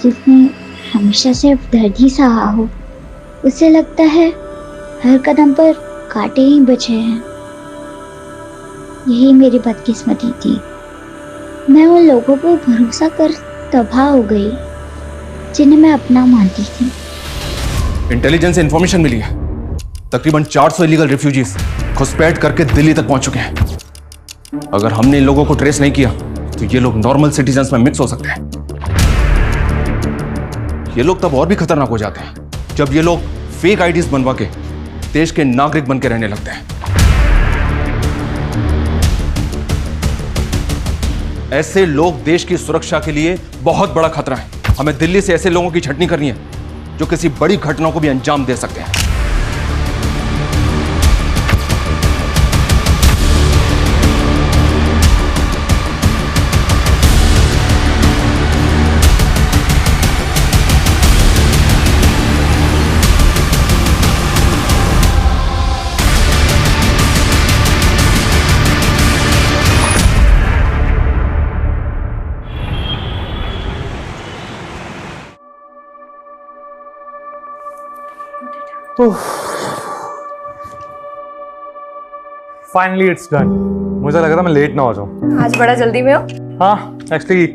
जिसने हमेशा सिर्फ दर्द ही सहा हो, उसे लगता है हर कदम पर कांटे ही बचे हैं। यही मेरी बदकिस्मती थी। मैं उन लोगों पर भरोसा कर तबाह हो गई जिन्हें मैं अपना मानती थी। इंटेलिजेंस से इंफॉर्मेशन मिली है, तकरीबन 400 इलीगल रिफ्यूजीज घुसपैठ करके दिल्ली तक पहुंच चुके हैं। अगर हमने इन लोगों को ट्रेस नहीं किया तो ये लोग नॉर्मल सिटीजन्स में मिक्स हो सकते हैं। ये लोग तब और भी खतरनाक हो जाते हैं जब ये लोग फेक आईडीज बनवा के देश के नागरिक बन के रहने लगते हैं। ऐसे लोग देश की सुरक्षा के लिए बहुत बड़ा खतरा है। हमें दिल्ली से ऐसे लोगों की छटनी करनी है जो किसी बड़ी घटना को भी अंजाम दे सकते हैं। Finally it's done. मुझे लगा था मैं लेट ना हो जाऊं। आज बड़ा जल्दी में हो। हाँ, एक्चुअली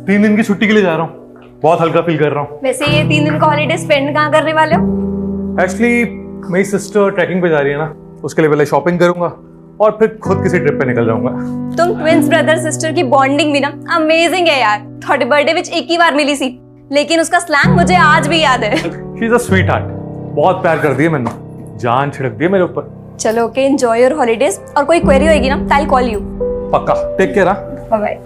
3 दिन की छुट्टी के लिए जा रहा हूँ। बहुत हल्का फील कर रहा हूँ। वैसे ये 3 दिन का हॉलीडे स्पेंड कहाँ करने वाले हो? एक्चुअली मेरी सिस्टर ट्रैकिंग पे जा रही है ना, उसके लिए पहले शॉपिंग करूंगा और फिर खुद किसी ट्रिप पे निकल जाऊंगा। तुम ट्विंस ब्रदर सिस्टर की बॉन्डिंग भी ना अमेजिंग है यार। थोड़े बर्थडे विच एक ही बार मिली सी, लेकिन उसका स्लैंग मुझे आज भी याद है। She is a sweet heart. बहुत प्यार कर दिया मैंने, जान छिड़क दी मेरे ऊपर। चलो ओके, एंजॉय योर हॉलीडेज। और कोई क्वेरी होगी ना, आई विल कॉल यू। पक्का, take care. Bye bye.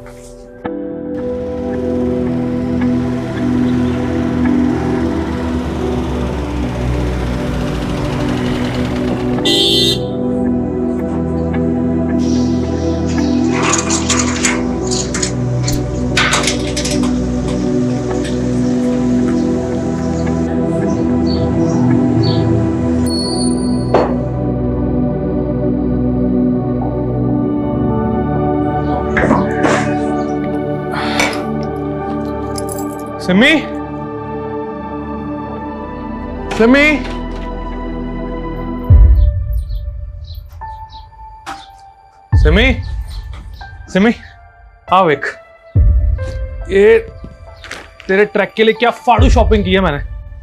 Simi, Simi, Simi, Simi, आओ एक। ये तेरे ट्रैक के लिए क्या फाड़ू शॉपिंग की है मैंने।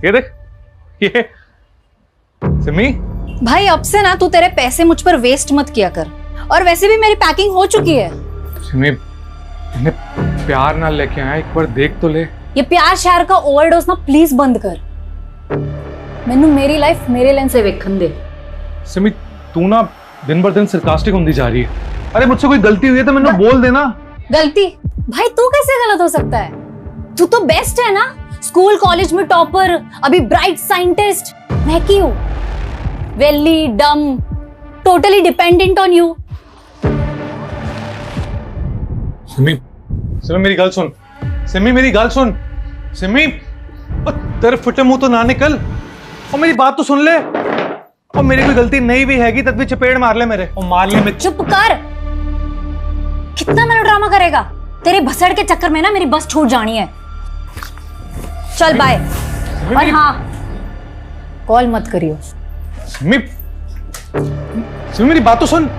ये देख, ये सिमी। भाई अब से ना तू तेरे पैसे मुझ पर वेस्ट मत किया कर। और वैसे भी मेरी पैकिंग हो चुकी है। सिमी, इन्हें प्यार ना लेके आया, एक बार देख तो ले। ये प्यार शहर का ओवरडोज ना प्लीज बंद कर। मैनू मेरी लाइफ मेरे लेंस से वेखन दे। सिमी, तू ना दिन बर दिन सरकास्टिक होती जा रही है। अरे मुझसे कोई गलती हुई है तो मैंने बोल देना। गलती? भाई तू कैसे गलत हो सकता है? तू तो बेस्ट है ना, स्कूल कॉलेज में टॉपर, अभी ब्राइट साइंटिस्ट। मैं की हूँ वेली डम, totally dependent on you. Simi, Simi मेरी गल सुन। सिमी मेरी गल सुन। सिमी, तेरे फुटे मुंह तो ना निकल और मेरी बात तो सुन ले। और मेरी कोई गलती नहीं भी हैगी तब भी चपेड़ मार ले मेरे, और मार ले मैं। चुप कर। कितना मेलोड्रामा करेगा? तेरे भसड़ के चक्कर में ना मेरी बस छूट जानी है। चल बाय। और हाँ, कॉल मत करियो। सिमी, सिमी मेरी बात तो सुन।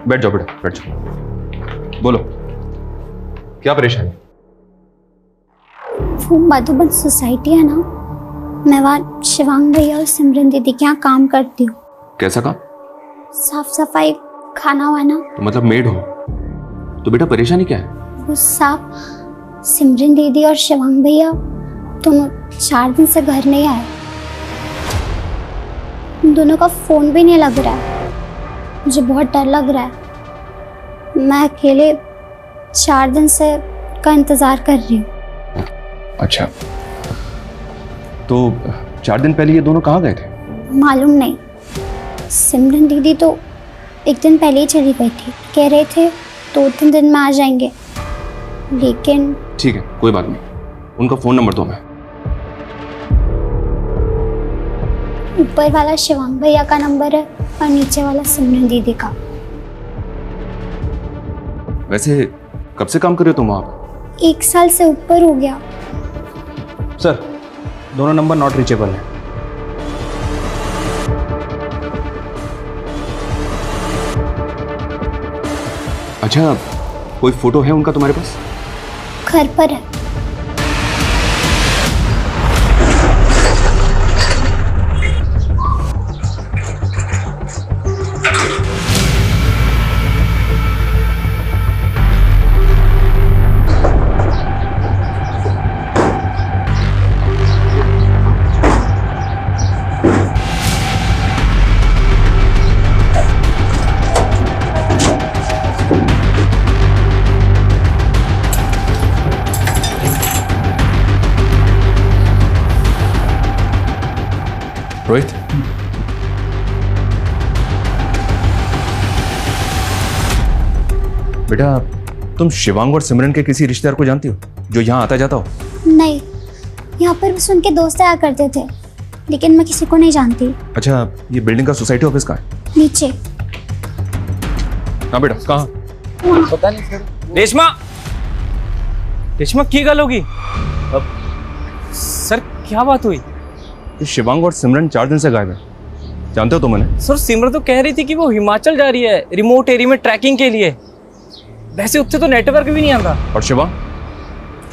बैठ जाओ बेटा, बैठ जाओ। बोलो, क्या परेशानी? वो मधुबन सोसाइटी है ना, मैं वहाँ शिवांग भैया और सिमरन दीदी के यहाँ काम करती हूँ। कैसा काम? साफ सफाई, खाना वाना। तो मतलब मेड हो? तो बेटा परेशानी क्या है? वो साफ, सिमरन दीदी और शिवांग भैया दोनों 4 दिन से घर नहीं आए। उन दोनों का फोन भी नहीं लग रहा है। मुझे बहुत डर लग रहा है। मैं अकेले 4 दिन से का इंतजार कर रही हूँ। अच्छा, तो 4 दिन पहले ये दोनों कहाँ गए थे? मालूम नहीं। सिमरन दीदी तो एक दिन पहले ही चली गई थी, कह रहे थे 2-3 दिन में आ जाएंगे, लेकिन ठीक है, कोई बात नहीं। उनका फोन नंबर दो हमें। ऊपर वाला शिवांग भैया का नंबर है और नीचे वाला सिमरन दीदी का। वैसे कब से काम कर रहे हो तुम वहाँ पर? 1 साल से ऊपर हो गया। सर, दोनों नंबर नॉट रीचेबल है। अच्छा, कोई फोटो है उनका तुम्हारे पास? घर पर है। रोहित, बेटा तुम शिवांग और सिमरन के किसी रिश्तेदार को जानती हो जो यहाँ आता जाता हो? नहीं, यहाँ पर बस उनके दोस्त आया करते थे, लेकिन मैं किसी को नहीं जानती। अच्छा, ये बिल्डिंग का सोसाइटी ऑफिस कहाँ है? नीचे। हाँ बेटा, कहाँ? पता नहीं सर। रेशमा, रेशमा की गल होगी? अब सर क्या बात हुई? ये शिवांग और सिमरन 4 दिन से गायब है, जानते हो तुम उन्हें? सर सिमरन तो कह रही थी कि वो हिमाचल जा रही है रिमोट एरिया में ट्रैकिंग के लिए। वैसे उससे तो नेटवर्क भी नहीं आता। और शिवांग?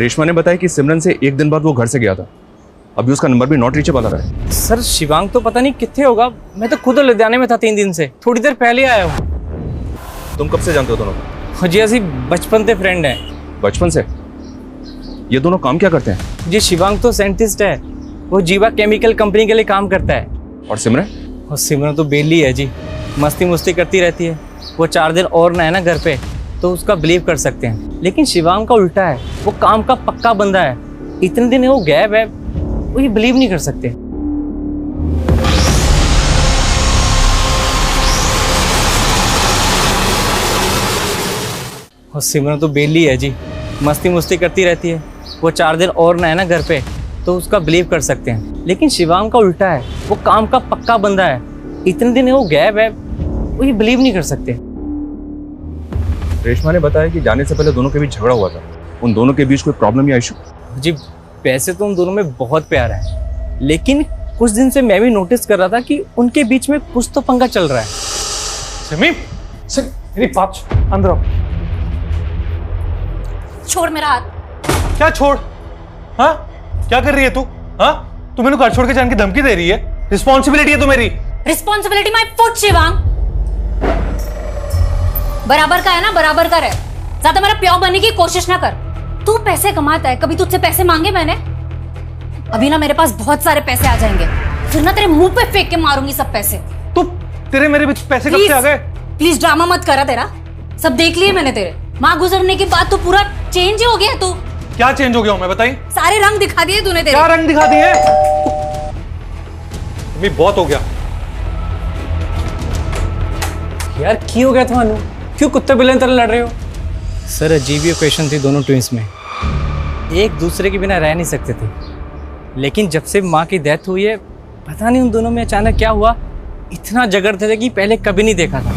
रेशमा ने बताया कि सिमरन से 1 दिन बाद वो घर से गया था, अभी उसका नंबर भी नॉट रीचेबल आ रहा है। सर शिवांग तो पता नहीं कितने होगा, मैं तो खुद लुधियाने में था 3 दिन से, थोड़ी देर पहले आया हूँ। तुम कब से जानते हो दोनों को? जी ऐसी बचपन से फ्रेंड है। बचपन से? ये दोनों काम क्या करते हैं? जी शिवांग तो साइंटिस्ट है, वो जीवा केमिकल कंपनी के लिए काम करता है। और सिमरन? और सिमरन तो बेली है जी, मस्ती मुस्ती करती रहती है। वो 4 दिन और ना है ना घर पे तो उसका बिलीव कर सकते हैं, लेकिन शिवांग का उल्टा है, वो काम का पक्का बंदा है। इतने दिन वो गैप है, वो ये बिलीव नहीं कर सकते। और सिमरन तो बेली है जी, मस्ती मुस्ती करती रहती है। वो 4 दिन और ना है ना घर पे तो उसका बिलीव कर सकते हैं, लेकिन शिवांग का उल्टा है, वो काम का पक्का बंदा है। इतने दिन वो गैप है, वो ये बिलीव नहीं कर सकते। रेशमा ने बताया कि जाने से पहले दोनों के बीच झगड़ा हुआ था, उन दोनों के बीच कोई प्रॉब्लम या इशू? जी वैसे तो उन दोनों में बहुत प्यार है, लेकिन कुछ दिन से मैं भी नोटिस कर रहा था कि उनके बीच में कुछ तो पंगा चल रहा है। सिमी, सर मेरी बात अंदर आओ। छोड़ मेरा हाथ। क्या छोड़? हाँ, क्या कर रही है तू? हाँ, तू मेरे को घर छोड़ के जाने की धमकी दे रही है? रिस्पॉन्सिबिलिटी है तो मेरी। Responsibility my foot Shivang. बराबर का है ना, बराबर का रहे। ज्यादा मेरा प्यार बनने की कोशिश ना कर। तू पैसे कमाता है, कभी तुझसे पैसे मांगे मैंने? अभी ना मेरे पास बहुत सारे पैसे आ जाएंगे, फिर ना तेरे मुंह पे फेंक के मारूंगी सब पैसे। तू, तेरे मेरे बीच पैसे कब से आ गए? प्लीज ड्रामा मत करा, तेरा सब देख लिए मैंने। तेरे माँ गुजरने के बाद तो पूरा चेंज हो गया तू। क्या चेंज हो गया हूं मैं, बताई? सारे रंग दिखा दिए तूने तेरे। क्या रंग दिखा दिए? अभी बहुत हो गया यार की हो गया थानू, क्यों कुत्ते बिल्ले तरह लड़ रहे हो? सर अजीब ही ओकेशन थी दोनों ट्विंस में, एक दूसरे के बिना रह नहीं सकते थे। लेकिन जब से माँ की डेथ हुई है, पता नहीं उन दोनों में अचानक क्या हुआ, इतना झगड़ते थे कि पहले कभी नहीं देखा था।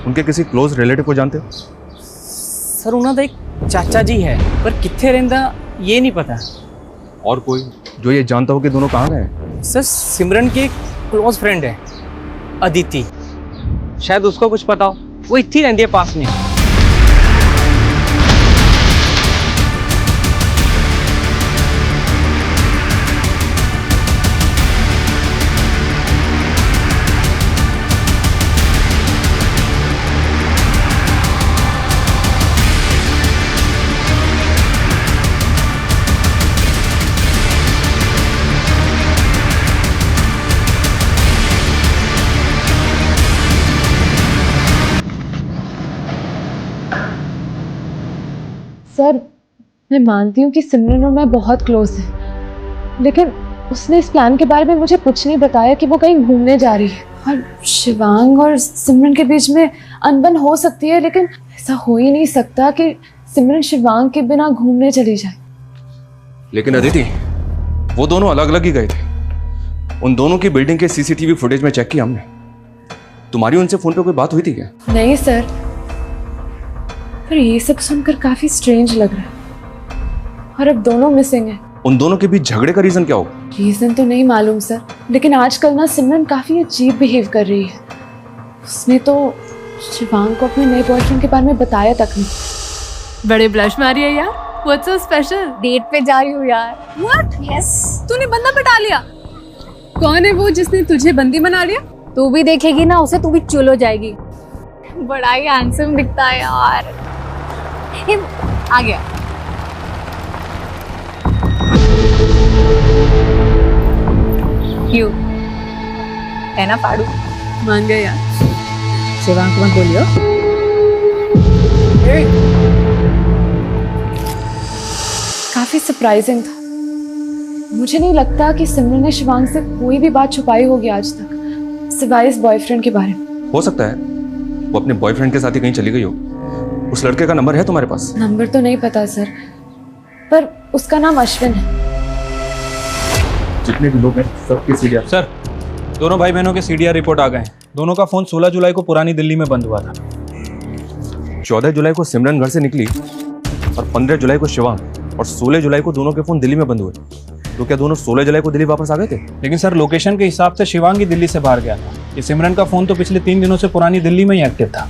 उनके किसी क्लोज रिलेटिव को जानते हो? सर उन्होंने एक चाचा जी है, पर कितने रहंदा ये नहीं पता। और कोई जो ये जानता हो कि दोनों कहाँ गए? सर सिमरन की एक क्लोज फ्रेंड है, अदिति। शायद उसको कुछ पता हो, वो इतनी रहती है पास में। सर, मैं मानती हूँ कि सिमरन और मैं बहुत क्लोज हैं, लेकिन उसने इस प्लान के बारे में मुझे कुछ नहीं बताया कि वो कहीं घूमने जा रही है। और शिवांग और सिमरन के बीच में अनबन हो सकती है, लेकिन ऐसा हो ही नहीं सकता कि सिमरन शिवांग के बिना घूमने चली जाए। लेकिन अदिति, वो दोनों अलग अलग ही गए थे। उन दोनों की बिल्डिंग के सीसीटीवी फुटेज में चेक किया हमने। तुम्हारी उनसे फोन पे कोई बात हुई थी क्या? नहीं सर, पर ये सब सुनकर काफी स्ट्रेंज लग रहा है। और अब दोनों मिसिंग हैं। उन दोनों के बीच झगड़े का रीजन क्या होगा? रीजन तो नहीं मालूम सर, लेकिन आजकल ना सिमरन काफी अजीब बिहेव कर रही है। उसने तो शिवांग को अपने नए बॉयफ्रेंड के बारे में बताया तक नहीं। बड़े ब्लश मारी है यार। What's so special? डेट पे जा रही हूँ यार। व्हाट? यस। तूने बंदा पटा लिया? कौन है वो जिसने तुझे बंदी बना लिया? तू भी देखेगी ना उसे, तू भी चुल हो जाएगी। बड़ा ही हैंडसम दिखता है यार। आ गया। क्यों है ना पाड़ू? मान गए यार। शिवांग को मत बोलियो। काफी सरप्राइजिंग था। मुझे नहीं लगता कि सिमरन ने शिवांग से कोई भी बात छुपाई होगी आज तक, सिवाय इस बॉयफ्रेंड के बारे में। हो सकता है वो अपने बॉयफ्रेंड के साथ ही कहीं चली गई हो। उस लड़के का नंबर है तुम्हारे पास? नंबर तो नहीं पता सर, पर उसका नाम अश्विन है। जितने भी लोग हैं सबके सीडीआर। सर, दोनों भाई बहनों के सीडीआर रिपोर्ट आ गए हैं। दोनों का फोन 16 जुलाई को पुरानी दिल्ली में बंद हुआ था। 14 जुलाई को सिमरन घर से निकली और 15 जुलाई को शिवांग, और 16 जुलाई को दोनों के फोन दिल्ली में बंद हुए। तो क्या दोनों 16 जुलाई को दिल्ली वापस आ गए थे? लेकिन सर, लोकेशन के हिसाब से शिवांग ही दिल्ली से बाहर गया था। ये सिमरन का फोन तो पिछले 3 दिनों से पुरानी दिल्ली में ही एक्टिव था।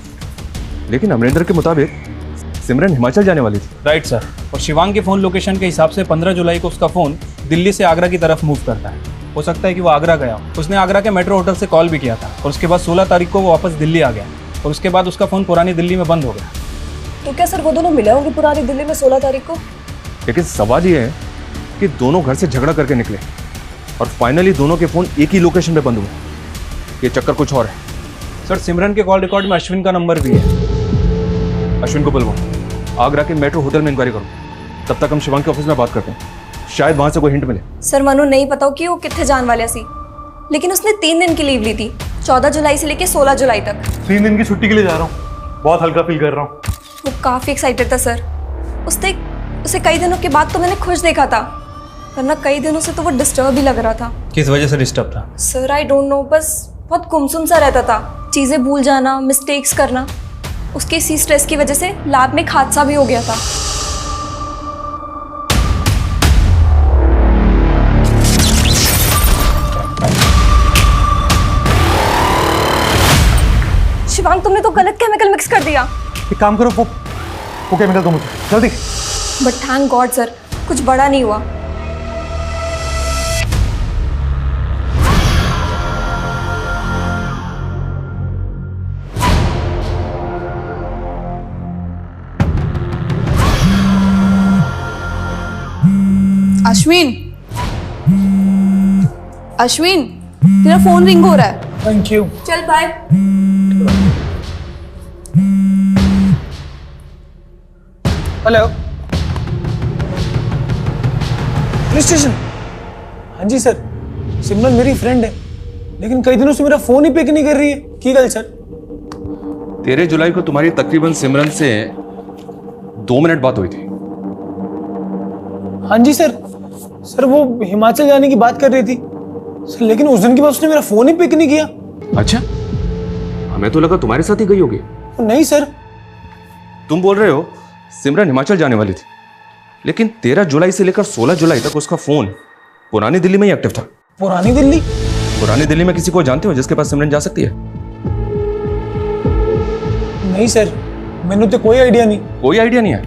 लेकिन अमरिंदर के मुताबिक सिमरन हिमाचल जाने वाली थी। Right sir. और शिवांग के फोन लोकेशन के हिसाब से 15 जुलाई को उसका फोन दिल्ली से आगरा की तरफ मूव करता है। हो सकता है कि वो आगरा गया हो। उसने आगरा के मेट्रो होटल से कॉल भी किया था और उसके बाद 16 तारीख को वो वापस दिल्ली आ गया और उसके बाद उसका फोन पुरानी दिल्ली में बंद हो गया। तो क्या सर वो दोनों मिले होंगे पुरानी दिल्ली में 16 तारीख को? लेकिन सवाल ये है कि दोनों घर से झगड़ा करके निकले और फाइनली दोनों के फोन एक ही लोकेशन पे बंद हुए। ये चक्कर कुछ और है। सर, सिमरन के कॉल रिकॉर्ड में अश्विन का नंबर भी है। अश्विन को बुलवाओ, आगरा के मेट्रो होटल में इंक्वायरी करो। तब तक हम शिवांग के ऑफिस में बात करते हैं, शायद वहां से कोई हिंट मिले। सर मनु नहीं पता कि वो कितने जान वाले सी, लेकिन उसने 3 दिन की लीव ली थी, 14 जुलाई से लेके 16 जुलाई तक। 3 दिन की छुट्टी के लिए जा रहा हूँ, बहुत हल्का फील कर रहा हूँ। वो काफ़ी एक्साइटेड था सर। उसे कई दिनों के बाद तो मैंने खुश देखा था, वरना कई दिनों से तो वो डिस्टर्ब भी लग रहा था। किस वजह से डिस्टर्ब था? सर आई डोंट नो, बस बहुत गुमसुम सा रहता था। चीज़ें भूल जाना, मिस्टेक्स करना। उसके इसी स्ट्रेस की वजह से लैब में एक हादसा भी हो गया था। शिवांग, तुमने तो गलत केमिकल मिक्स कर दिया। एक काम करो, वो केमिकल दो मुझे जल्दी। बट थैंक गॉड सर, कुछ बड़ा नहीं हुआ। अश्विन, अश्विन, तेरा फोन रिंग हो रहा है। Thank you. चल बाय। Hello, police station. हाँ जी सर, सिमरन मेरी फ्रेंड है, लेकिन कई दिनों से मेरा फोन ही पिक नहीं कर रही है। की गल सर? 13 जुलाई को तुम्हारी तकरीबन सिमरन से 2 मिनट बात हुई थी। हाँ जी सर। सर वो हिमाचल जाने की बात कर रही थी सर, लेकिन उस दिन के बाद उसने मेरा फोन ही पिक नहीं किया। अच्छा, हमें तो लगा तुम्हारे साथ ही गई होगी। नहीं सर। तुम बोल रहे हो सिमरन हिमाचल जाने वाली थी, लेकिन 13 जुलाई से लेकर 16 जुलाई तक उसका फोन पुरानी दिल्ली में ही एक्टिव था। पुरानी दिल्ली? पुरानी दिल्ली में किसी को जानते हो जिसके पास सिमरन जा सकती है? नहीं सर, मैंने तो कोई आइडिया नहीं। कोई आइडिया नहीं है?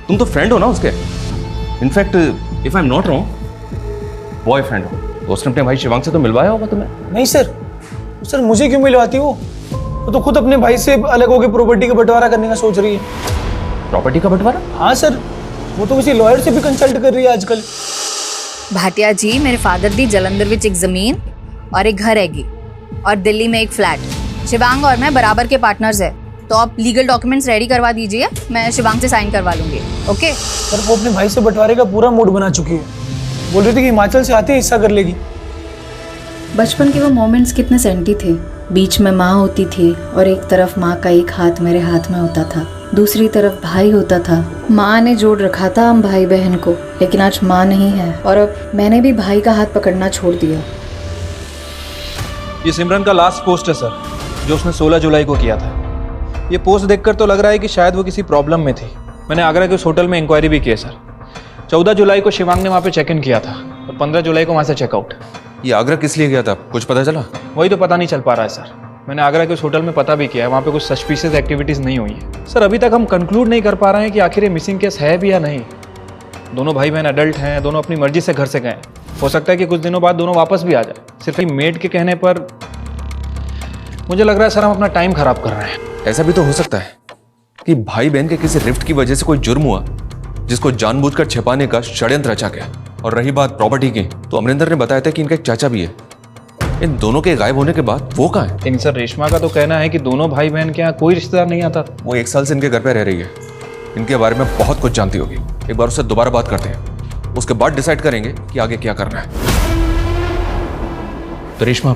तुम तो फ्रेंड हो ना उसके। In fact if I am not wrong, boyfriend हो। तो उसने अपने भाई शिवांग से तो मिलवाया होगा तुम्हें। नहीं सर मुझे क्यों मिलवाती वो तो खुद अपने भाई से अलग होकर प्रॉपर्टी का बंटवारा करने का सोच रही है। प्रॉपर्टी का बंटवारा? हाँ सर, वो तो किसी लॉयर से भी कंसल्ट कर रही है आजकल। भाटिया जी, मेरे फादर दी जलंधर विच एक जमीन और एक घर हैगी और दिल्ली में एक फ्लैट। शिवांग और मैं बराबर के पार्टनर्स है, तो आप लीगल डॉक्यूमेंट्स रेडी करवा दीजिए, मैं शिवांग से साइन करवा लूंगी। ओके सर, वो अपने भाई से बंटवारे का पूरा मूड बना चुकी है। बोल रही थी कि हिमाचल से आते ही हिस्सा कर लेगी। बचपन के वो मोमेंट्स कितने सेंटी थे। बीच में माँ होती थी और एक तरफ माँ का एक हाथ मेरे हाथ में होता था, दूसरी तरफ भाई होता था। माँ ने जोड़ रखा था हम भाई बहन को, लेकिन आज माँ नहीं है और अब मैंने भी भाई का हाथ पकड़ना छोड़ दिया। ये सिमरन का लास्ट पोस्ट है सर, जो उसने 16 जुलाई को किया था। ये पोस्ट देखकर तो लग रहा है कि शायद वो किसी प्रॉब्लम में थी। मैंने आगरा के उस होटल में इंक्वायरी भी की है सर। 14 जुलाई को शिवांग ने वहाँ पे चेक इन किया था और 15 जुलाई को वहाँ से चेकआउट। ये आगरा किस लिए गया था, कुछ पता चला? वही तो पता नहीं चल पा रहा है सर। मैंने आगरा के उस होटल में पता भी किया है, वहाँ पे कुछ सस्पिशियस एक्टिविटीज़ नहीं हुई है सर। अभी तक हम कंक्लूड नहीं कर पा रहे हैं कि आखिर ये मिसिंग केस है भी या नहीं। दोनों भाई बहन एडल्ट हैं, दोनों अपनी मर्जी से घर से गए। हो सकता है कि कुछ दिनों बाद दोनों वापस भी आ जाए। सिर्फ एक मेड के कहने पर मुझे लग रहा है सर हम अपना टाइम खराब कर रहे हैं। ऐसा भी तो हो सकता है कि भाई बहन के किसी रिफ्ट की वजह से कोई जुर्म हुआ जिसको जानबूझकर छिपाने का षड्यंत्र रचा गया। और रही बात प्रॉपर्टी की, तो अमरिंदर ने बताया था कि इनका एक चाचा भी है। इन दोनों के गायब होने के बाद वो कहाँ है? लेकिन सर रेशमा का तो कहना है कि दोनों भाई बहन के यहाँ कोई रिश्तेदार नहीं आता। वो 1 साल से इनके घर पे रह रही है, इनके बारे में बहुत कुछ जानती होगी। एक बार उससे दोबारा बात करते हैं, उसके बाद डिसाइड करेंगे कि आगे क्या करना है। तो रेशमा,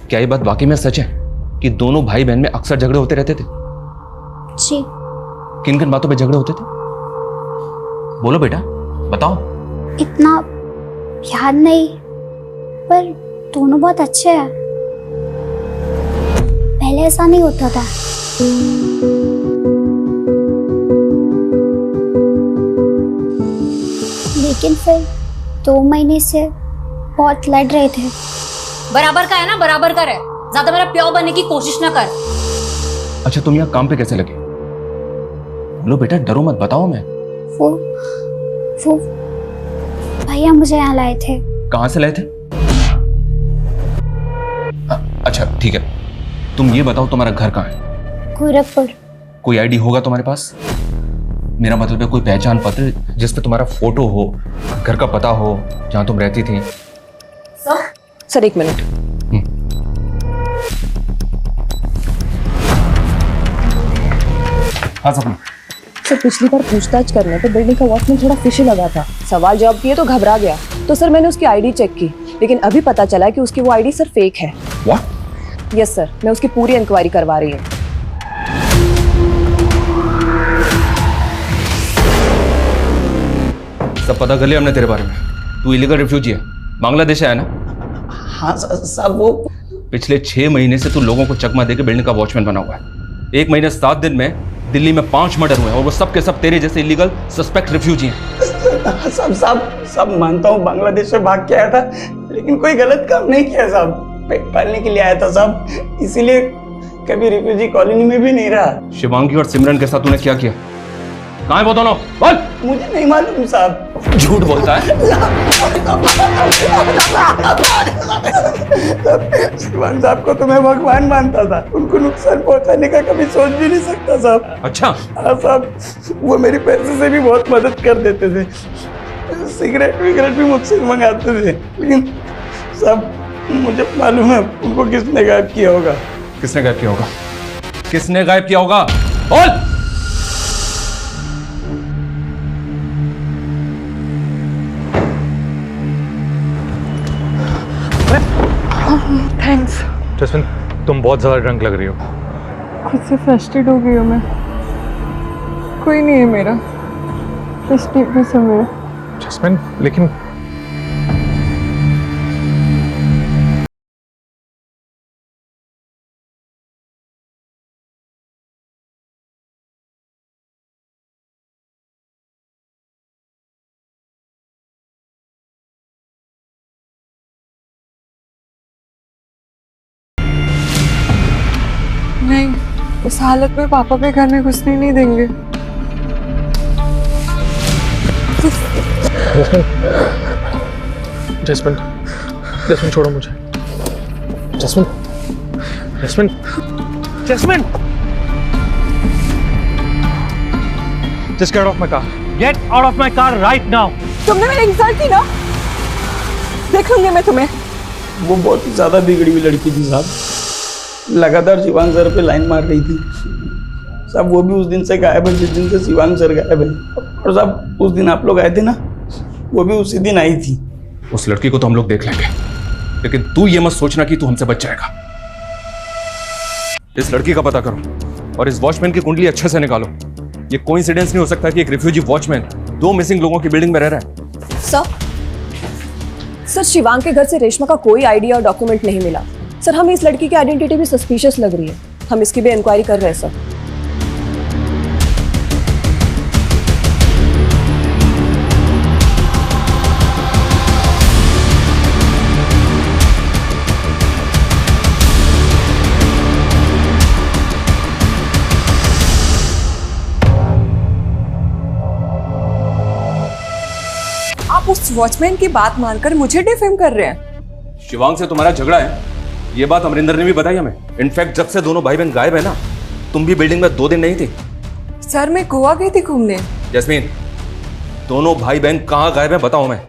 क्या ये बात वाकई में सच है कि दोनों भाई बहन में अक्सर झगड़े होते रहते थे? जी। किन किन बातों पे झगड़े होते थे? बोलो बेटा, बताओ। इतना याद नहीं, पर दोनों बहुत अच्छे हैं। पहले ऐसा नहीं होता था। लेकिन फिर 2 महीने से बहुत लड़ रहे थे। बराबर का है ना, बराबर का रहे, ज्यादा मेरा प्यार बनने की कोशिश ना कर। अच्छा, तुम यहाँ काम पे कैसे लगे? बोलो बेटा, डरो मत, बताओ। मैं वो भैया मुझे यहाँ लाए थे। कहाँ से लाए थे? अच्छा ठीक है, तुम ये बताओ तुम्हारा घर कहाँ है? गोरखपुर। कोई आईडी होगा तुम्हारे पास? मेरा मतलब है कोई पहचान पत्र जिस पे तुम्हारा फोटो हो, घर का पता हो, जहाँ तुम रहती थी। Sir 1 minute. हाँ सपना। सर पिछली बार पूछताछ करने पे बिल्डिंग का वॉचमैन थोड़ा फिशी लगा था। सवाल जवाब किए तो घबरा गया, तो सर मैंने उसकी आईडी चेक की, लेकिन अभी पता चला कि उसकी वो आईडी सर फेक है। व्हाट? यस सर, मैं उसकी पूरी इंक्वायरी करवा रही हूँ। सब पता कर लिया हमने तेरे बारे में। तू इलीगल रिफ्यूजी है, बांग्लादेश आया ना? हाँ साहब, वो पिछले 6 महीने से तू लोगों को चकमा देकर बिल्डिंग का वॉचमैन बना हुआ है। 1 महीने 7 दिन में दिल्ली में 5 मर्डर हुए हैं और वो सब के सब तेरे जैसे इलीगल सस्पेक्ट रिफ्यूजी हैं। सब मानता हूँ बांग्लादेश से भाग के आया था, लेकिन कोई गलत काम नहीं किया साहब। पेट पालने के लिए आया था साहब, इसीलिए कभी रिफ्यूजी कॉलोनी में भी नहीं रहा। शिवांगी और सिमरन के साथ तूने क्या किया? कहाँ है वो दोनों? बोल। मुझे नहीं मालूम साहब। झूठ बोलता है। शिवांग साहब को तो मैं भगवान मानता था, उनको नुकसान पहुंचाने का कभी सोच भी नहीं सकता साहब। अच्छा? हाँ साहब, वो मेरी पैसे से भी बहुत मदद कर देते थे, सिगरेट विगरेट भी मुझसे मंगाते थे, लेकिन साहब मुझे मालूम है उनको किसने गायब किया होगा। किसने गायब किया होगा? किसने गायब किया होगा? बोल। थैंक्स। जसविन, तुम बहुत ज्यादा ड्रंक लग रही हो। खुद से फ्रस्ट्रेट हो गई हूँ मैं। कोई नहीं है मेरा, बस टीपी से मेरा। जसविन, लेकिन नहीं, उस हालत में पापा भी घर में घुसने नहीं देंगे। जैस्मिन, जैस्मिन छोड़ो मुझे। Jasmine, Jasmine, Jasmine! Just get off my car. Get out of my car right now. तुमने मेरी इंसल्ट की ना, देख लूंगी मैं तुम्हें। वो बहुत ही ज्यादा बिगड़ी हुई लड़की थी साहब, लगातार शिवांग सर पे लाइन मार रही थी साहब। वो भी उस दिन से गायब है जिस दिन से शिवांग सर गायब है। और साहब उस दिन आप लोग आए थे ना, वो भी उसी दिन आई थी। उस लड़की को तो हम लोग देख लेंगे, लेकिन तू ये मत सोचना कि तू हमसे बच जाएगा। इस लड़की का पता करो और इस वॉचमैन की कुंडली अच्छे से निकालो। ये कोइंसिडेंस नहीं हो सकता कि एक रिफ्यूजी वॉचमैन 2 मिसिंग लोगों की बिल्डिंग में रह रहा है। सर शिवांग के घर से रेशमा का कोई आईडी और डॉक्यूमेंट नहीं मिला। सर हमें इस लड़की की आइडेंटिटी भी सस्पिशियस लग रही है। हम इसकी भी इंक्वायरी कर रहे हैं सर। आप उस वॉचमैन की बात मानकर मुझे डिफेम कर रहे हैं। शिवांग से तुम्हारा झगड़ा है, ये बात अमरिंदर ने भी बताई हमें। इनफैक्ट जब से दोनों भाई बहन गायब है ना, तुम भी बिल्डिंग में 2 दिन नहीं थी। सर मैं गोवा गई थी घूमने। जैस्मीन, दोनों भाई बहन कहाँ गायब है बताओ मैं।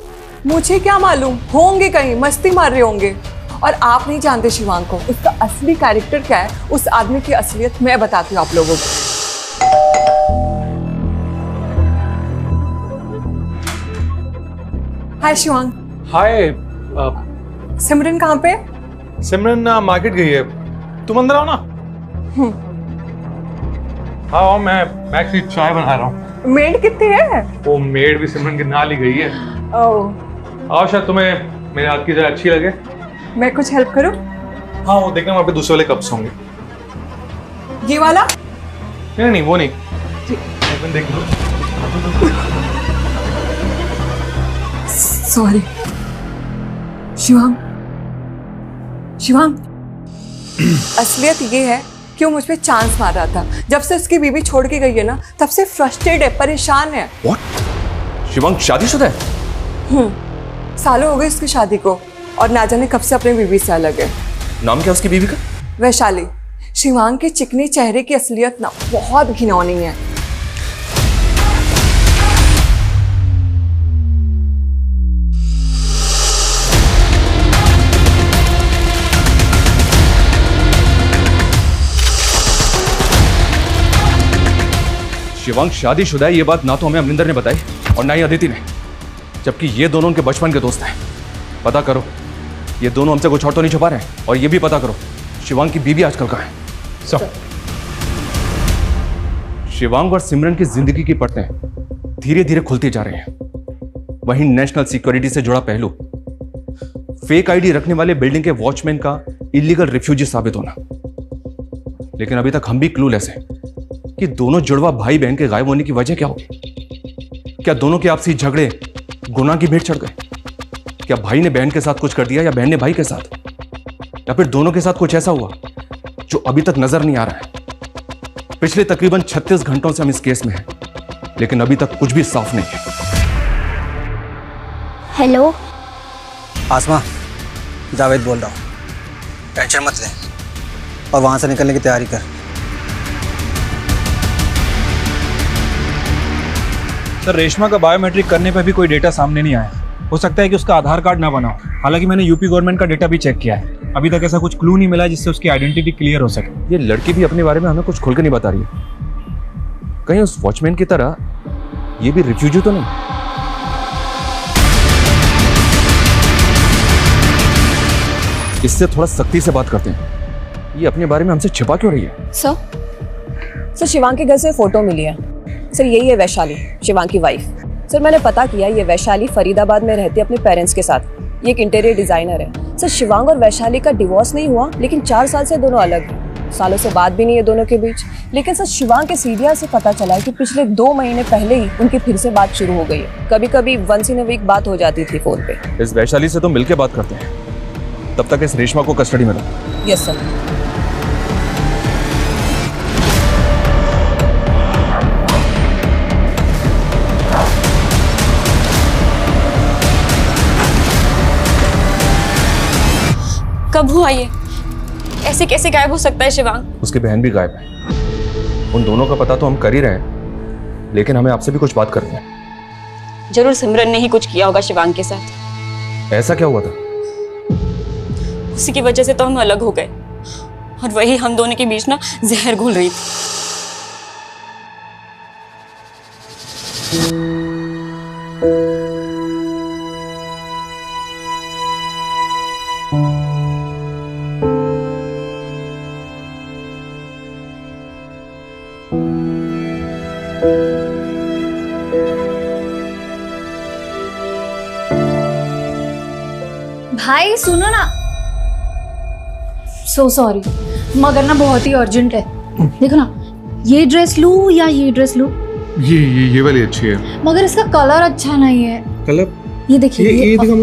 मुझे क्या मालूम, होंगे कहीं मस्ती मार रहे होंगे। और आप नहीं जानते शिवांग को, उसका असली कैरेक्टर क्या है, उस आदमी की असलियत मैं बताती हूँ आप लोगों को। हाय शिवांग। हाय। सिमरन कहाँ पे? सिमरन मार्केट गई है। तुम अंदर आओ ना। हाँ मैं एक्चुअली चाय बना रहा हूँ। मेड कितनी है? वो मेड भी सिमरन के नाल ही गई है। ओह। आओ, शायद तुम्हें मेरे हाथ की चाय अच्छी लगे। मैं कुछ हेल्प करूँ? हाँ वो देखना वहाँ पे दूसरे वाले कप्स होंगे। ये वाला? नहीं नहीं वो नहीं, देख लो। सॉरी शिवांग। शिवांग असलियत ये है कि वो मुझ पे चांस मार रहा था। जब से उसकी बीवी छोड़ के गई है ना, तब से फ्रस्ट्रेट है, परेशान है। What? शिवांग शादीशुदा है? सालों हो गए उसकी शादी को और ना जाने कब से अपनी बीवी से अलग है। नाम क्या उसकी बीवी का? वैशाली। शिवांग के चिकने चेहरे की असलियत ना बहुत घिनौनी है। शिवांग शादीशुदा है, ये बात ना तो हमें अमरिंदर ने बताई और ना ही अदिति ने, जबकि ये दोनों उनके बचपन के दोस्त हैं। पता करो ये दोनों हमसे कुछ और तो नहीं छुपा रहे हैं। और ये भी पता करो शिवांग की बीवी आजकल कहाँ है। सब शिवांग और सिमरन की जिंदगी की परतें धीरे धीरे खुलती जा रही हैं। वहीं नेशनल सिक्योरिटी से जुड़ा पहलू, फेक आईडी रखने वाले बिल्डिंग के वॉचमैन का इलीगल रिफ्यूजी साबित होना। लेकिन अभी तक हम भी क्लूलेस हैं कि दोनों जुड़वा भाई बहन के गायब होने की वजह क्या होगी। क्या दोनों के आपसी झगड़े गुनाह की भेंट चढ़ गए? क्या भाई ने बहन के साथ कुछ कर दिया या बहन ने भाई के साथ, या फिर दोनों के साथ कुछ ऐसा हुआ जो अभी तक नजर नहीं आ रहा है। पिछले तकरीबन 36 घंटों से हम इस केस में हैं, लेकिन अभी तक कुछ भी साफ नहीं है। हेलो आसमा, जावेद बोल रहा हूँ। टेंशन मत ले और वहां से निकलने की तैयारी कर। सर रेशमा का बायोमेट्रिक करने पर भी कोई डेटा सामने नहीं आया। हो सकता है कि उसका आधार कार्ड ना बना हो। हालांकि मैंने यूपी गवर्नमेंट का डेटा भी चेक किया है, अभी तक ऐसा कुछ क्लू नहीं मिला जिससे उसकी आइडेंटिटी क्लियर हो सके। ये लड़की भी अपने बारे में हमें कुछ खुल के नहीं बता रही है। कहीं उस वॉचमैन की तरह ये भी रिफ्यूजी तो नहीं? इससे थोड़ा सख्ती से बात करते हैं। ये अपने बारे में हमसे छिपा क्यों रही है? सर शिवांग के घर से फोटो मिली है। सर यही है वैशाली, शिवांग की वाइफ। सर मैंने पता किया, ये वैशाली फरीदाबाद में रहती है अपने पेरेंट्स के साथ। ये एक इंटीरियर डिजाइनर है। सर शिवांग और वैशाली का डिवोर्स नहीं हुआ, लेकिन 4 साल से दोनों अलग हैं। सालों से बात भी नहीं है दोनों के बीच। लेकिन सर शिवांग के सीरिया से पता चला है कि पिछले 2 महीने पहले ही उनकी फिर से बात शुरू हो गई है। कभी कभी वंस इन अ वीक बात हो जाती थी फोन पे। इस वैशाली से तो मिलके बात करते हैं, तब तक इस रेशमा को कस्टडी में लो। Yes sir. कब हुआ ये? ऐसे कैसे गायब हो सकता है शिवांग? उसकी बहन भी गायब है। उन दोनों का पता तो हम कर ही रहे हैं, लेकिन हमें आपसे भी कुछ बात करनी है। जरूर सिमरन ने ही कुछ किया होगा शिवांग के साथ। ऐसा क्या हुआ था? उसी की वजह से तो हम अलग हो गए, और वही हम दोनों के बीच ना जहर घुल रही थी। भाई सुनो ना, सो सॉरी, मगर ना बहुत ही अर्जेंट है। देखो ना, ये ड्रेस लूं या ये ड्रेस लूं? ये वाली अच्छी है, मगर इसका कलर अच्छा नहीं है। कलर? ये देखिए, ये दिखा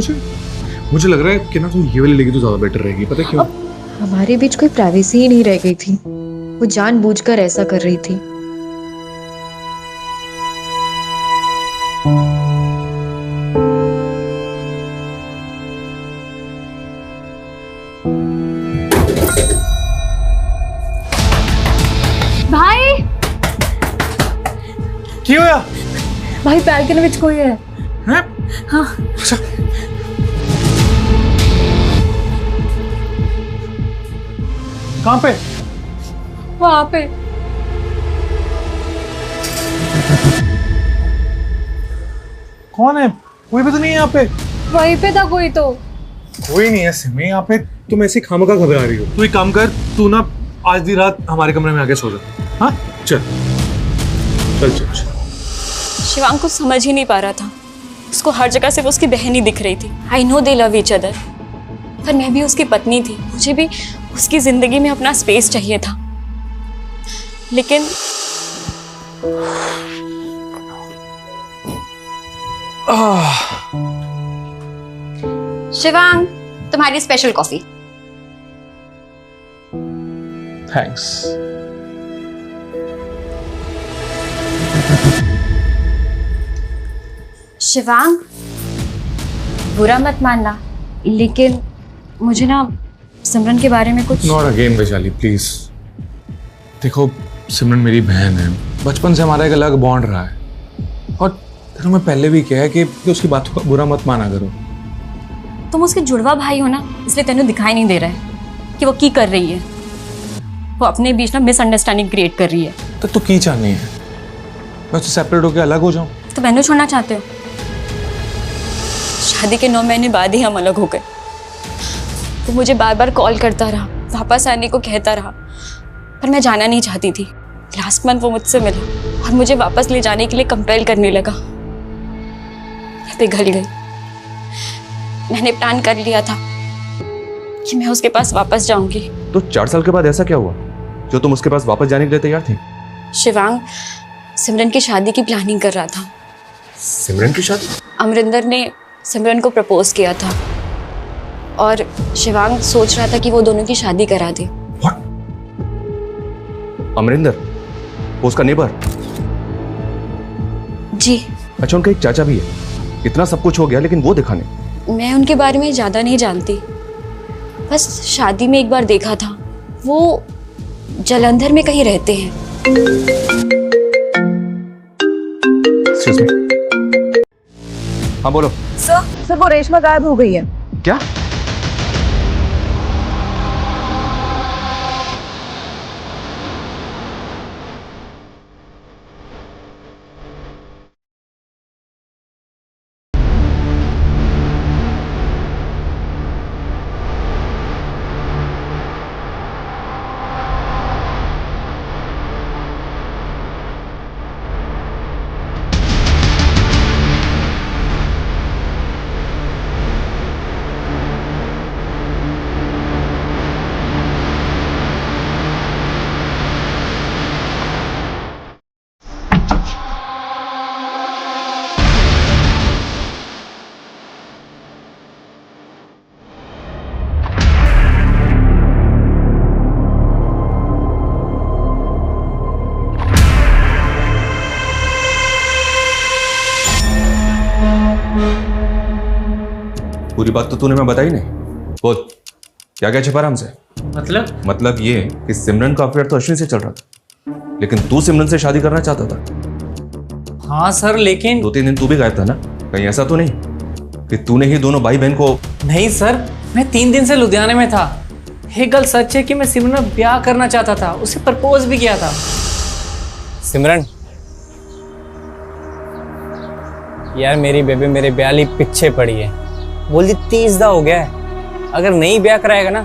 मुझे लग रहा है कि ना तुम ये वाली लेगी तो ज्यादा बेटर रहेगी। पता है क्यों? हमारे बीच कोई प्राइवेसी ही नहीं रह गई थी। वो जानबूझकर ऐसा कर रही थी। भाई क्यों होया? भाई बैल्कनी में कोई है। हैं? हाँ। अच्छा। कहाँ पे? वहाँ पे। कौन है? कोई भी तो नहीं है यहाँ पे। वहीं पे था कोई तो। कोई नहीं है सिमी यहाँ पे। तुम ऐसी खामखा घबरा रही हो। तू एक काम कर, तू ना आज दी रात हमारे कमरे में आके सो जा। हाँ चल चल चल चल। शिवांग कुछ समझ ही नहीं पा रहा था। उसको हर जगह सिर्फ उसकी बहन ही दिख रही थी। I know they love each other, पर मैं भी उसकी पत्नी थी। मुझे भी उसकी जिंदगी में अपना स्पेस चाहिए था। लेकिन शिवांग, तुम्हारी स्पेशल कॉफी। थैंक्स। शिवांग, बुरा मत मानना, लेकिन मुझे ना सिमरन के बारे में कुछ। Not again Vaishali please. देखो सिमरन मेरी बहन है, बचपन से हमारा एक अलग बॉन्ड रहा है, और तेरे मैं पहले भी कहा है कि उसकी बातों का बुरा मत माना करो। तुम उसके जुड़वा भाई हो ना, इसलिए तेनू दिखाई नहीं दे रहा है कि वो की कर रही है। वो अपने बीच ना मिसअंडरस्टैंडिंग क्रिएट कर रही है। तो तू की चाहनी है मैं उससे सेपरेट होकर अलग हो जाऊं? तो मैंने छोड़ना चाहते हो? शादी के 9 महीने बाद ही हम अलग हो गए। वो मुझे बार बार कॉल करता रहा, वापस आने को कहता रहा, पर मैं जाना नहीं चाहती थी। लास्ट मंथ वो मुझसे मिला और मुझे वापस ले जाने के लिए कंपेल करने लगा। मैं पिघल गई। मैंने प्लान कर लिया था कि मैं उसके पास वापस जाऊंगी। तो 4 साल के बाद ऐसा क्या हुआ जो तुम उसके पास वापस जाने के लिए तैयार थी? शिवांग सिमरन की शादी की प्लानिंग कर रहा था। सिमरन की शादी? अमरिंदर ने सिमरन को प्रपोज किया था और शिवांग सोच रहा था कि वो दोनों की शादी करा दे। अमरिंदर, वो उसका नेबर? जी। अच्छा, उनका एक चाचा भी है। इतना सब कुछ हो गया लेकिन वो दिखा नहीं। मैं उनके बारे में ज़्यादा नहीं जानती, बस शादी में एक बार देखा था। वो जलंधर में कहीं रहते हैं। Excuse me. हाँ बोलो। सर वो रेशमा गायब हो गई है। क्या? पूरी बात तो तूने मैं बताई नहीं। बोल, क्या क्या छिपा रहा हमसे? मतलब ये कि सिमरन का अफेयर तो अश्विन से चल रहा था, लेकिन तू सिमरन से शादी करना चाहता था। हाँ सर, लेकिन 2-3 दिन तू भी गायब था ना? कहीं ऐसा तो नहीं कि तूने ही दोनों भाई बहन को? नहीं सर, मैं 3 दिन से लुधियाने में था। एक गल सच है कि मैं सिमरन से ब्याह करना चाहता था, उसे प्रपोज भी किया था। सिमरन यार, मेरी बेबी मेरे ब्याह लिए पीछे पड़ी है। बोल दी 30 दा हो गया है, अगर नहीं ब्याह कराएगा ना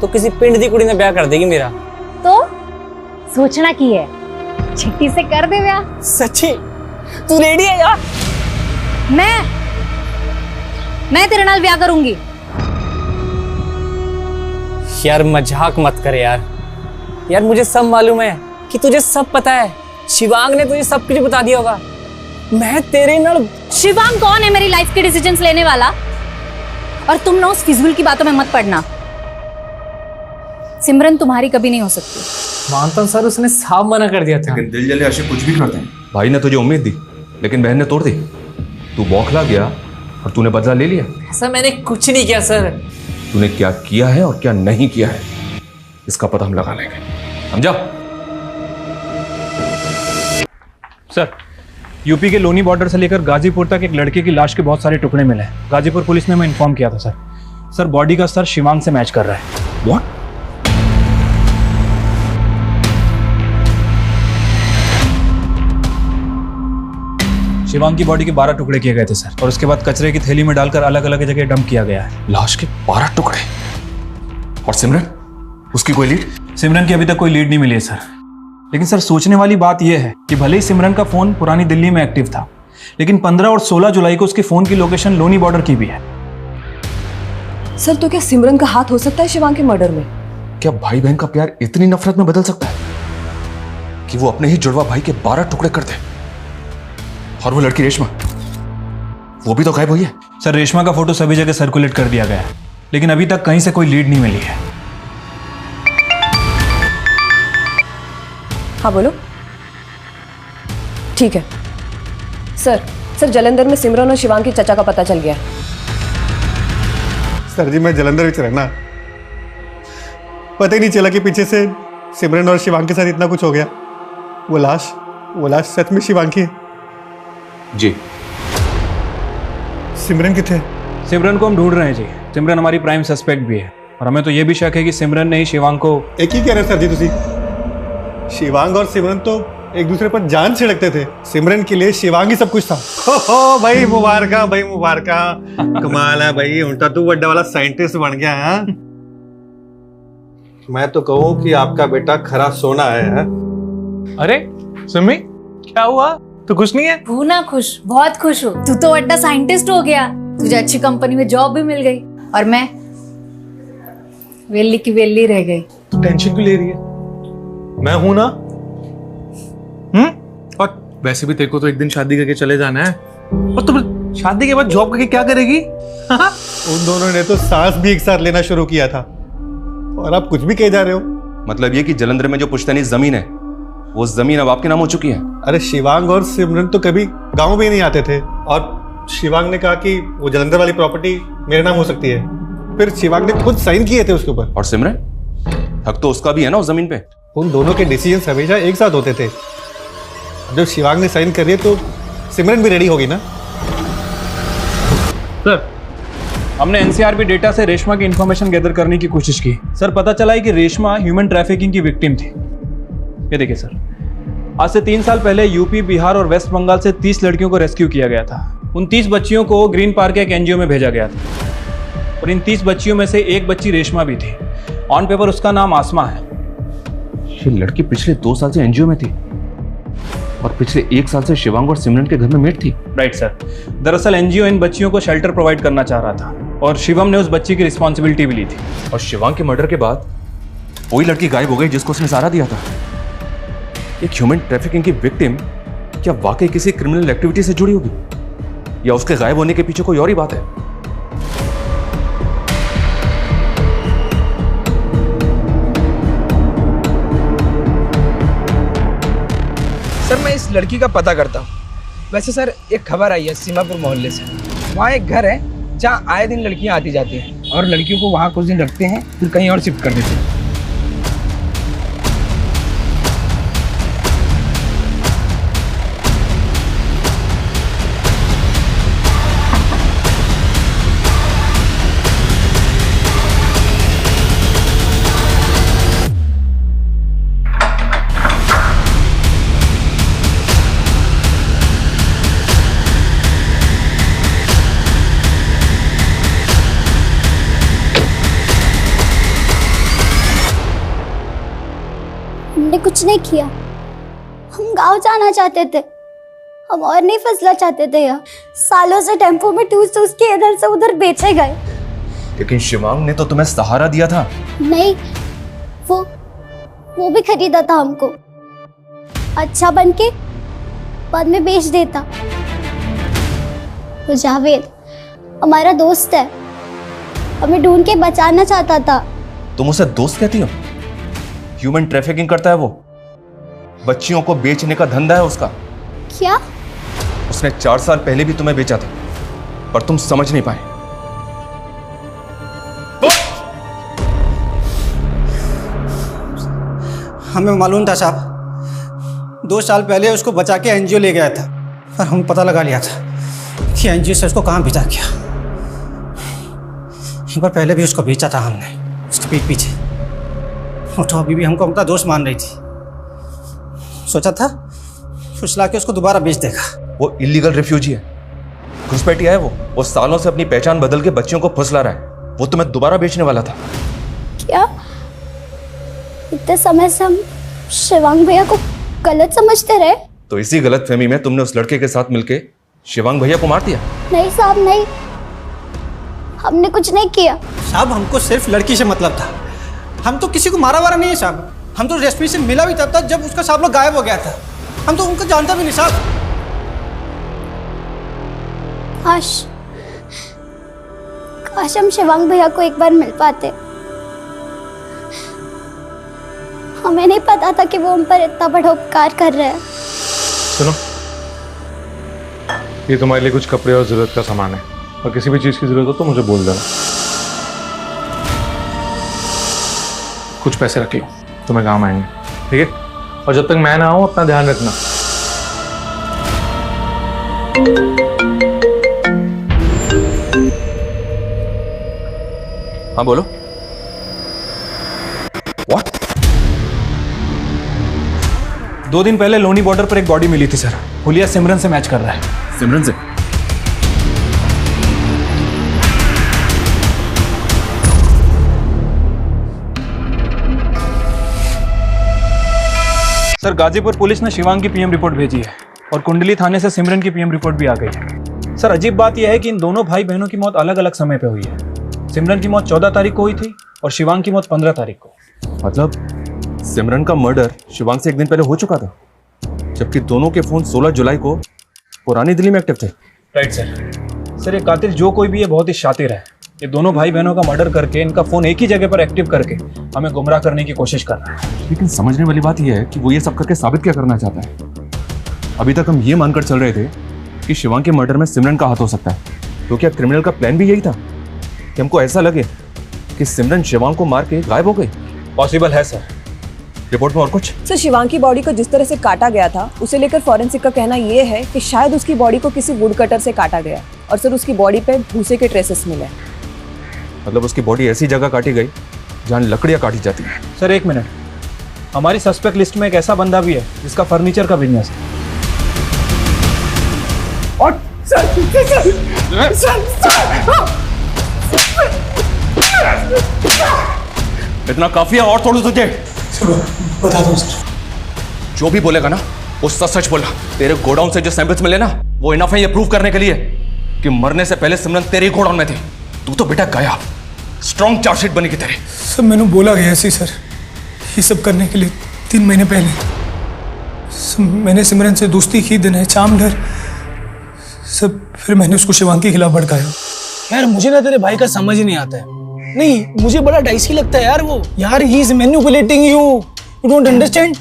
तो किसी पिंड दी कुड़ी ने ब्याह कर देगी मेरा। तो सोचना की है, छिट्टी से कर दे ब्याह। सच्ची तू रेडी है यार? मैं तेरे नाल ब्याह करूंगी। यार मजाक मत कर यार। यार मुझे सब मालूम है कि तुझे सब पता है। शिवांग ने तुझे सब कुछ बता दिया होगा। मैं तेरे नाल। शिवांग कौन है मेरी लाइफ के डिसीजंस लेने वाला? और तुम ना उस फिजूल की बातों में मत पड़ना। सिमरन तुम्हारी कभी नहीं हो सकती। मानता हूं सर, उसने साफ मना कर दिया था। लेकिन दिल जले आशिक कुछ भी करते हैं। भाई ने तुझे उम्मीद दी, लेकिन बहन ने तोड़ दी। तू बौखला गया और तूने बदला ले लिया। ऐसा मैंने कुछ नहीं किया सर। तूने क्या किया है और क्या नहीं किया है, इसका पता हम लगा लेंगे, समझा? सर, यूपी के लोनी बॉर्डर से लेकर गाजीपुर तक एक लड़के की लाश के बहुत सारे टुकड़े मिले हैं। गाजीपुर पुलिस ने मैं इन्फॉर्म किया था सर। बॉडी का स्तर शिवांग से मैच कर रहा है। व्हाट? शिवांग की बॉडी के 12 टुकड़े किए गए थे सर, और उसके बाद कचरे की थैली में डालकर अलग अलग जगह डंप किया गया है। लाश के 12 टुकड़े? और सिमरन, उसकी कोई लीड? सिमरन की अभी तक कोई लीड नहीं मिली है सर। लेकिन सर, सोचने वाली बात यह है कि भले ही सिमरन का फोन पुरानी दिल्ली में एक्टिव था, लेकिन 15 और 16 जुलाई को उसके फोन की लोकेशन लोनी बॉर्डर की भी है। सर, तो क्या सिमरन का हाथ हो सकता है शिवांग के मर्डर में? क्या भाई बहन का प्यार इतनी नफरत में बदल सकता है कि वो अपने ही जुड़वा भाई के 12 टुकड़े कर दे? और वो लड़की रेशमा, वो भी तो गायब हुई है। सर, रेशमा का फोटो सभी जगह सर्कुलेट कर दिया गया है, लेकिन अभी तक कहीं से कोई लीड नहीं मिली है। हाँ बोलो। ठीक है सर, जलंधर में सिमरन और शिवांग की चचा का पता चल गया। सर जी, मैं जलंधर में रहना, पता ही नहीं चला कि पीछे से सिमरन और शिवांग के साथ इतना कुछ हो गया। वो लाश सच में शिवांग की है? जी। सिमरन किथे? सिमरन को हम ढूंढ रहे हैं जी। सिमरन हमारी प्राइम सस्पेक्ट भी है, और हमें तो ये भी शक है कि सिमरन ने ही शिवांग को। एक ही कह रहे सर जी तुसी। शिवांग और सिमरन तो एक दूसरे पर जान छिड़कते थे। सिमरन के लिए शिवांग ही सब कुछ था। हो भाई मुबारका, भाई मुबारका। कमाल है भाई, उल्टा तू बड़ा वाला साइंटिस्ट बन गया है। मैं तो कहूँ कि आपका बेटा खरा सोना है। अरे सुमी, क्या हुआ? तो खुश नहीं है? ना खुश, बहुत खुश हूँ। तू तो बड़ा साइंटिस्ट हो गया, तुझे अच्छी कंपनी में जॉब भी मिल गई, और मैं वेली की वेली रह गई। तू टेंशन क्यों ले रही है? मैं हूं ना। और वैसे भी तेरे को तो एक दिन शादी करके चले जाना है, और तुम शादी के बाद जॉब करके क्या करेगी? उन दोनों ने तो सांस भी एक साथ लेना शुरू किया था, और आप कुछ भी कहे जा रहे हो। मतलब ये कि जलंधर में जो पुश्तैनी जमीन है, वो जमीन अब आपके नाम हो चुकी है। अरे शिवांग और सिमरन तो कभी गांव भी नहीं आते थे, और शिवांग ने कहा कि वो जलंधर वाली प्रॉपर्टी मेरे नाम हो सकती है। फिर शिवांग ने खुद साइन किए थे उसके ऊपर। और सिमरन, हक तो उसका भी है ना उस जमीन पे। उन दोनों के डिसीजंस हमेशा एक साथ होते थे। जब शिवांग ने साइन कर दिए तो सिमरन भी रेडी होगी ना। सर, हमने एनसीआरबी डेटा से रेशमा की इंफॉर्मेशन गैदर करने की कोशिश की। सर, पता चला है कि रेशमा ह्यूमन ट्रैफिकिंग की विक्टिम थी। ये देखिए सर, आज से 3 साल पहले यूपी, बिहार और वेस्ट बंगाल से 30 लड़कियों को रेस्क्यू किया गया था। उन 30 बच्चियों को ग्रीन पार्क के एक एनजीओ में भेजा गया था, और इन 30 बच्चियों में से एक बच्ची रेशमा भी थी। ऑन पेपर उसका नाम आसमा है। ये लड़की पिछले 2 साल से एनजीओ में थी, और पिछले 1 साल से शिवांग और सिमरन के घर में मेट थी। Right sir. दरअसल एनजीओ इन बच्चियों को शेल्टर प्रोवाइड करना चाह रहा था, और शिवम ने उस बच्ची की रिस्पॉन्सिबिलिटी भी ली थी। और शिवांग के मर्डर के बाद वही लड़की गायब हो गई जिसको उसने सहारा दिया था। एक ह्यूमन ट्रैफिकिंग की विक्टिम क्या वाकई किसी क्रिमिनल एक्टिविटी से जुड़ी होगी, या उसके गायब होने के पीछे कोई और ही बात है? सर, मैं इस लड़की का पता करता हूँ। वैसे सर, एक खबर आई है सीमापुर मोहल्ले से। वहाँ एक घर है जहाँ आए दिन लड़कियाँ आती जाती हैं। और लड़कियों को वहाँ कुछ दिन रखते हैं फिर कहीं और शिफ्ट कर देते हैं। हमने कुछ नहीं किया। हम गांव जाना चाहते थे, हम और नहीं फंसना चाहते थे यहाँ। सालों से टेम्पो में टूस टूस के इधर से उधर बेचे गए। लेकिन शिवांग ने तो तुम्हें सहारा दिया था। नहीं, वो भी खरीदा था हमको, अच्छा बन के बाद में बेच देता। वो जावेद हमारा दोस्त है, हमें ढूंढ के बचाना चाहता था। तुम उसे दोस्त कहती हो? ह्यूमन ट्रैफिकिंग करता है वो, बच्चियों को बेचने का धंधा है उसका। क्या? उसने 4 साल पहले भी तुम्हें बेचा था, पर तुम समझ नहीं पाए। हमें मालूम था साहब, 2 साल पहले उसको बचा के एनजीओ ले गया था, पर हम पता लगा लिया था कि एनजीओ से उसको कहाँ भेजा गया। एक बार पहले भी उसको बेचा था हमने, उसके पीठ पीछे। वो तो अभी भी हमको अपना दोस्त मान रही थी। सोचा था फुसला के उसको दोबारा बेच देगा। वो इलीगल रिफ्यूजी है, घुसपैठिया है वो सालों से अपनी पहचान बदल के बच्चियों को फुसला रहा है। वो तुम्हें दोबारा बेचने वाला था। क्या? इतने समय से हम शिवांग भैया को गलत समझते रहे। तो इसी गलतफहमी में तुमने उस लड़के के साथ मिलके शिवांग भैया को मार दिया। नहीं साहब, नहीं, हमने कुछ नहीं किया। साहब हमको सिर्फ लड़की से मतलब था, हम तो किसी को मारा वारा नहीं है साहब। हम तो रेस्पी से मिला भी तब तक जब उसका साहब लोग गायब हो गया था। हम तो उनको जानता भी नहीं साहब। काश हम शिवांग भैया को एक बार मिल पाते। हमें नहीं पता था कि वो हम पर इतना बड़ा उपकार कर रहे हैं। सुनो, ये तुम्हारे लिए कुछ कपड़े और जरूरत का सामान है, और किसी भी चीज की जरूरत हो तो मुझे बोल देना। कुछ पैसे रख लो, तुम्हें काम आएंगे, ठीक है? और जब तक मैं ना आऊं अपना ध्यान रखना। हाँ बोलो। What? 2 दिन पहले लोनी बॉर्डर पर एक बॉडी मिली थी सर। हुलिया सिमरन से मैच कर रहा है। सिमरन से? सर गाजीपुर पुलिस ने शिवांग की पीएम रिपोर्ट भेजी है और कुंडली थाने से सिमरन की पीएम रिपोर्ट भी आ गई है। सर अजीब बात यह है कि इन दोनों भाई बहनों की मौत अलग अलग समय पे हुई है। सिमरन की मौत 14 तारीख को हुई थी और शिवांग की मौत 15 तारीख को। मतलब सिमरन का मर्डर शिवांग से 1 दिन पहले हो चुका था, जबकि दोनों के फोन 16 जुलाई को पुरानी दिल्ली में एक्टिव थे। Right sir. सर ये कातिल जो कोई भी है बहुत ही शातिर है। ये दोनों भाई बहनों का मर्डर करके इनका फोन एक ही जगह पर एक्टिव करके हमें गुमराह करने की कोशिश कर रहा है। लेकिन समझने वाली बात यह है कि वो ये सब करके साबित क्या करना चाहता है। अभी तक हम ये मानकर चल रहे थे कि शिवांग के मर्डर में सिमरन का हाथ हो सकता है, तो क्या क्रिमिनल का प्लान भी यही था कि हमको ऐसा लगे कि सिमरन शिवांग को मार के गायब हो गई? पॉसिबल है सर। रिपोर्ट में और कुछ? सर शिवांग की बॉडी को जिस तरह से काटा गया था उसे लेकर फॉरेंसिक का कहना यह है कि शायद उसकी बॉडी को किसी वुड कटर से काटा गया, और सर उसकी बॉडी पे भूसे के ट्रेसेस मिले। मतलब उसकी बॉडी ऐसी जगह काटी गई जहां लकड़ियां काटी जाती हैं। सर 1 मिनट, हमारी सस्पेक्ट लिस्ट में एक ऐसा बंदा भी है जिसका फर्नीचर का बिजनेस है। और इतना काफी है और थोड़ा तुझे बता दो सर। जो भी बोलेगा ना वो सच बोला। तेरे गोडाउन से जो सैंपल्स मिले ना वो इनफ है ये प्रूव करने के लिए कि मरने से पहले सिमरन तेरे गोडाउन में थे। तू तो बेटा गया, स्ट्रॉन्ग चार्जशीट बनी की तेरे। सब मैंने बोला गया ऐसे सर, ये सब करने के लिए 3 महीने पहले मैंने सिमरन से दोस्ती की, दिन है चाम डर सब। फिर मैंने उसको शिवांग के खिलाफ भड़काया। यार मुझे ना तेरे भाई का समझ ही नहीं आता है। नहीं, मुझे बड़ा डाइसी लगता है यार वो। यार he is manipulating you, you don't understand.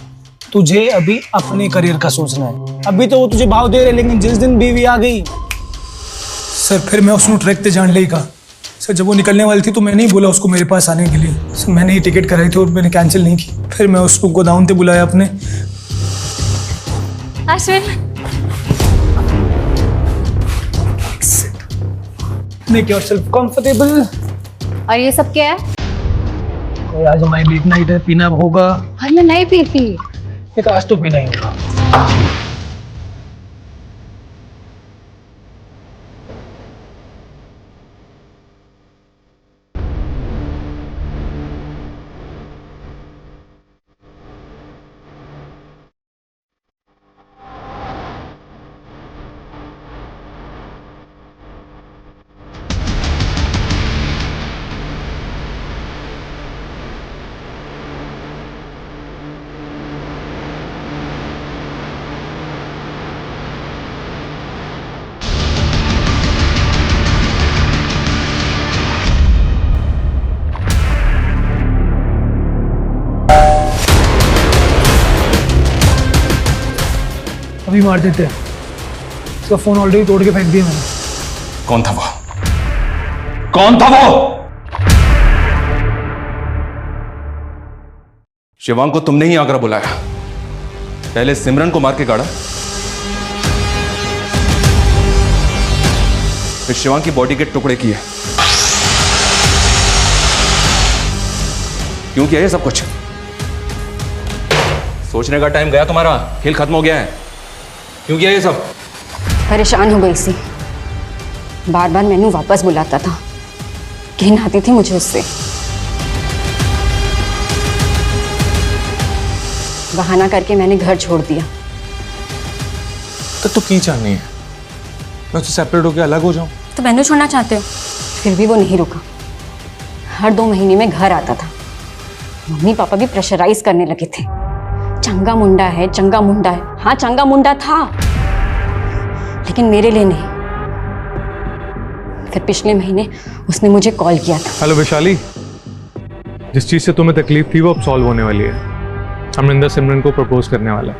तुझे अभी अपने करियर का सोचना है। अभी तो वो तुझे भाव दे रहे, लेकिन जिस दिन बीवी आ गई सर फिर मैं उसको ट्रैक ते जान लेगा। सर जब वो निकलने वाली थी तो मैंने ही बोला उसको मेरे पास आने के लिए। सर मैंने ही टिकट कराई थी और मैंने कैंसिल नहीं की। फिर मैं उसको गोदाउन पे बुलाया अपने। Ashwin, make yourself comfortable. और ये सब क्या है? आज हमारी लेट नाइट है, पीना होगा। और मैं नहीं पीती। एक आज तो पीना ही होगा। अभी मार देते हैं। इसका फोन ऑलरेडी तोड़ के फेंक दिया मैंने। कौन था वो? कौन था वो? शिवांग को तुमने ही आगरा बुलाया, पहले सिमरन को मार के गाड़ा, फिर शिवांग की बॉडी के टुकड़े किए। क्यों किया ये सब कुछ? सोचने का टाइम गया तुम्हारा, खेल खत्म हो गया है। क्यों किया ये सब? परेशान हो गई सी, बार बार मैनू वापस बुलाता था, घिन आती थी मुझे उससे। बहाना करके मैंने घर छोड़ दिया। तो की चाहनी है? मैं उससे सेपरेट होकर अलग हो जाऊं? तो मैनू छोड़ना चाहते हो? फिर भी वो नहीं रुका, हर 2 महीने में घर आता था। मम्मी पापा भी प्रेशराइज करने लगे थे, चंगा मुंडा है, चंगा मुंडा है। हाँ चंगा मुंडा था, लेकिन मेरे लिए नहीं। फिर पिछले महीने उसने मुझे कॉल किया था। हेलो वैशाली, जिस चीज से तुम्हें तकलीफ थी वो अब सॉल्व होने वाली है। अमरिंदर सिमरन को प्रपोज करने वाला है,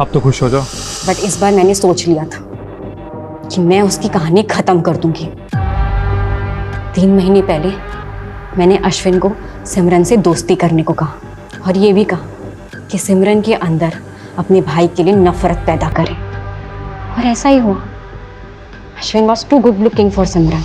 अब तो खुश हो जाओ। बट इस बार मैंने सोच लिया था कि मैं उसकी कहानी खत्म कर दूंगी। 3 महीने पहले मैंने अश्विन को सिमरन से दोस्ती करने को कहा, और ये भी कहा कि सिमरन के अंदर अपने भाई के लिए नफरत पैदा करे, और ऐसा ही हुआ। Ashwin was too good looking for Simran.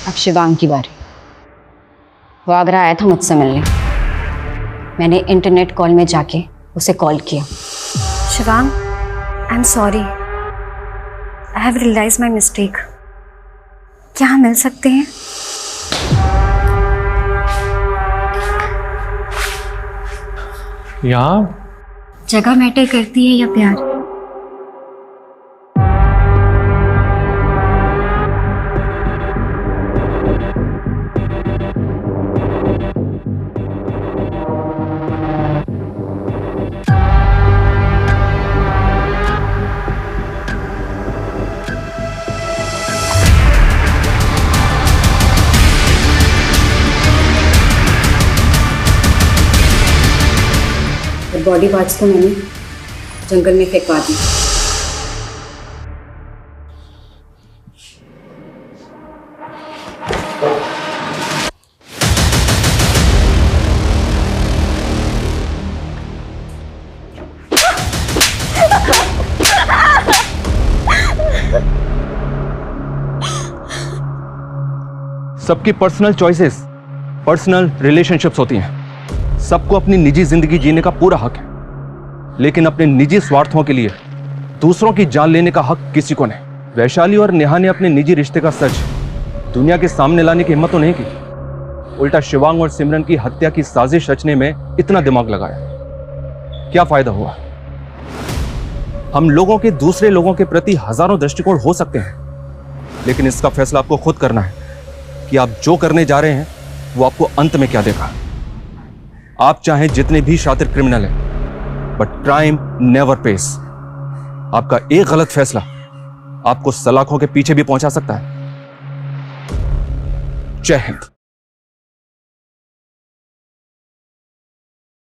अब शिवांग की बारी। वो आगरा आया था मुझसे मिलने। मैंने इंटरनेट कॉल में जाके उसे कॉल किया। Shivang, I am sorry, I have realize my mistake. क्या हम मिल सकते हैं? यहाँ जगह मैटर करती है या प्यार? बॉडी पार्ट्स को मैंने जंगल में फेंकवा दी। सबकी पर्सनल चॉइसेस, पर्सनल रिलेशनशिप्स होती हैं। सबको अपनी निजी जिंदगी जीने का पूरा हक है, लेकिन अपने निजी स्वार्थों के लिए दूसरों की जान लेने का हक किसी को नहीं। वैशाली और नेहा ने अपने निजी रिश्ते का सच दुनिया के सामने लाने की हिम्मत तो नहीं की, उल्टा शिवांग और सिमरन की हत्या की साजिश रचने में इतना दिमाग लगाया। क्या फायदा हुआ? हम लोगों के दूसरे लोगों के प्रति हजारों दृष्टिकोण हो सकते हैं, लेकिन इसका फैसला आपको खुद करना है कि आप जो करने जा रहे हैं वो आपको अंत में क्या देगा। आप चाहे जितने भी शातिर क्रिमिनल हैं, बट क्राइम नेवर पेस। आपका एक गलत फैसला आपको सलाखों के पीछे भी पहुंचा सकता है। जय हिंद।